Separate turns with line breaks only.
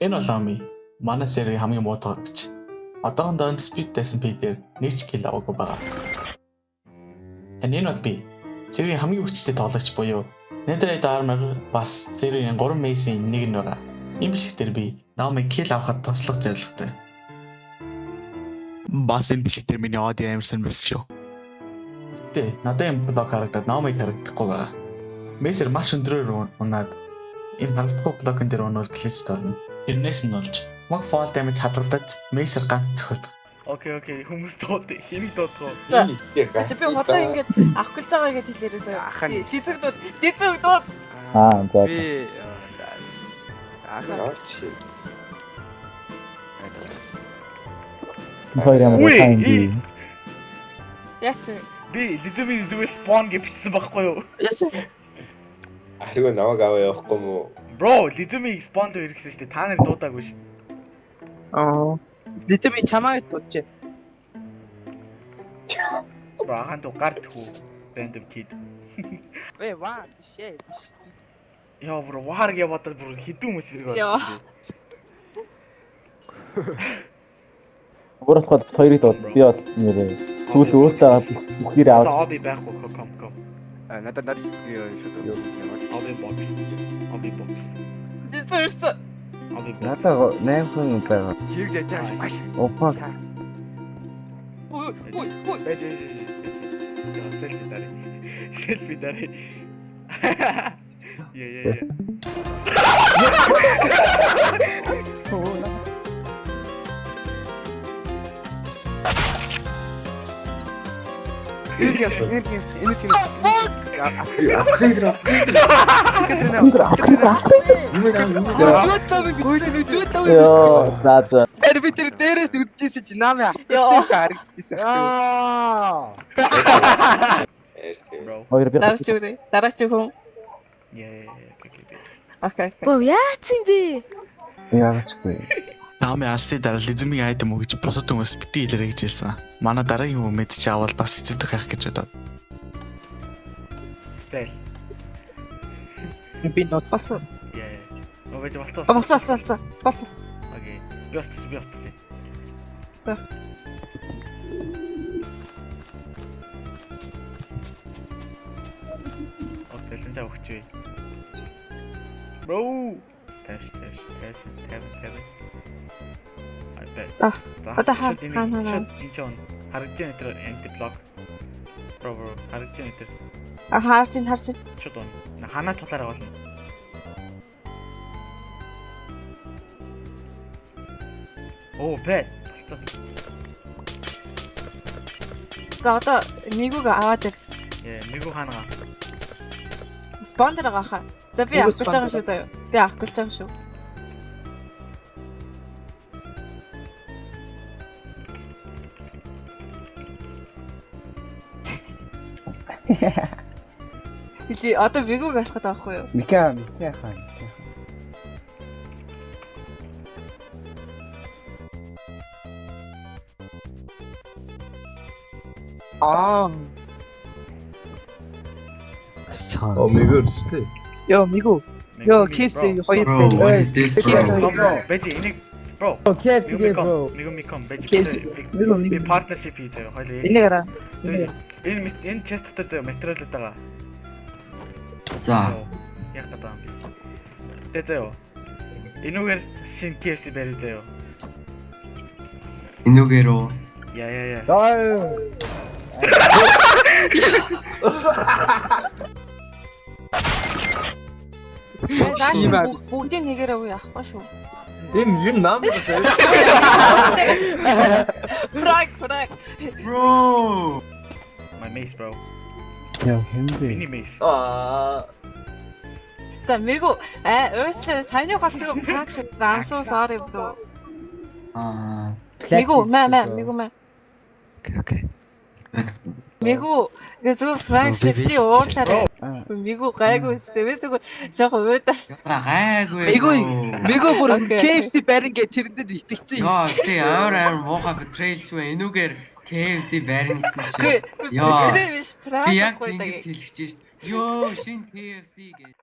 Энэ бол Ами. Манай серийн хамгийн муу тоглогч. Одоохондоо Speed SMP дээр нэг ч kill аваагүй байгаа. Энэ бол би. Серийн хамгийн хүчтэй тоглогч буюу Netherite Armor бас серийн 3 mace-ийн нэг нь байгаа. Ийм бишгээр би Naomi kill авахд туслах зорилготой. Бас энэ бишгээр миний audio амарсан байсан шүү. Тэ надад юм блок харагдаад Naomi харагдахгүй байгаа. Mace-ээр маш өндөрөөр унаад энэ харагдахгүй блокын дээр өнөр глич тоорно. Тэрнээс нь болж mag fall damage хадгалж Mace-ээр ганц зөхөд.
Окей, хүмүүс дууд, энийг дуудгаа.
Би бодлоо ингээд авах гэж байгаа гэдээ хэлээрээ заяа. Лизэгдүүд.
Аа за.
Би
хоёр ямар сайн би.
Яц.
Би лизэмийн зүгээр spawn гэж бичсэн байхгүй юу?
Ариг намайг аваа явахгүй мүү?
Бро, лизэмийн spawn дээр ирсэн шүү дээ. Та нар дуудаагүй шүү.
Лизэми чамаас дуудчих.
Бро, ханд гарт хүү random kid.
Ваа, бишээ.
Яа бро, ваар гэж бодоод бро хідүү хүмүүс ирэх
Яа.
Өөрөөр хэлбэл хоёрыг дууд. Би бол нэрээ сүүл өөртөө бүхээр аваад.
Оби байхгүй ком.
Надад би шууд
Оби box.
Дизерс.
Оби box.
Надад 8 хүн байгаа.
чирж яж байгаа маш.
Опа.
Ой.
Селфи дари. Yeah.
Би тэр дээрээс үдчихсэн чи намаа авчихсан харагдчихсан.
Хоёр би.
Дараач хүн.
Yeah.
Окей.
Боо яац юм бэ?
Яагчгүй.
Наоми алсын дараа лизмийн айтем өгч босод хүмүүс бити хэлэрэй гэж хэлсэн. Манай дараагийн хүн мэд чи авал бас хэцүү байх гэж бодоод.
Тэл.
Би ноц.
Болсон.
Yeah. Овэж болтоо.
Болсон.
Окей. Би остсон.
За.
Окей, энэ өгчөө. Бро. Тэш.
За. Одоо хаана.
Энд чинь харагдсан энэ анти блок. Бро, харагдсан энэ.
Харж.
Шууд он. Ханаа тулаараа болно. Оо, бэт.
За одоо мигуг аваад ир.
Мигу ханаа.
Спондер гахаа. За би авах гэж байгаа шүү заяа. Би авах гэж байгаа шүү. Или одоо мигуг асахад авахгүй юу?
Мика хаан.
Мигөрчтэй.
Йоо мигу. Йоо KFC хоёр дээр.
Бэжи энийг бро.
KFC бро.
Мигу
KFC.
бэжи. Би партнершип хийдэг хоёул.
Энийг араа.
Энэ честтэй зөө материалууд байгаа.
За.
Яг гадаа. Тэтэё. Энүүгээр шин KFC барь зөө.
Энүүгээрөө.
Яа.
Бүгдийг нэгээрээ уу яахгүй шүү.
Энэ нам бэ?
Фраг.
Bro.
My mace bro.
Яа хэмбэ.
Миний mace.
За мигу өөчлөө саяны халцгаа фраг шиг. I'm so sorry bro. Мигу мэ.
Okay.
Мигу зөв фраг шифти уурлаарай. Мигу гайгүй үстэй. Зүгээр жоохон өөдөө.
Гайгүй.
Мигу бүр KFC барин гэ тэрэндээ итгэцэн.
Яа, тий амар муухай betrayal ч вэ. Энүүгээр KFC барин гэсэн чи. Яа.
Би фраг
Би яг
байхгүй
ингэж хэлчихэж шít. Йоо, шинэ KFC гэж.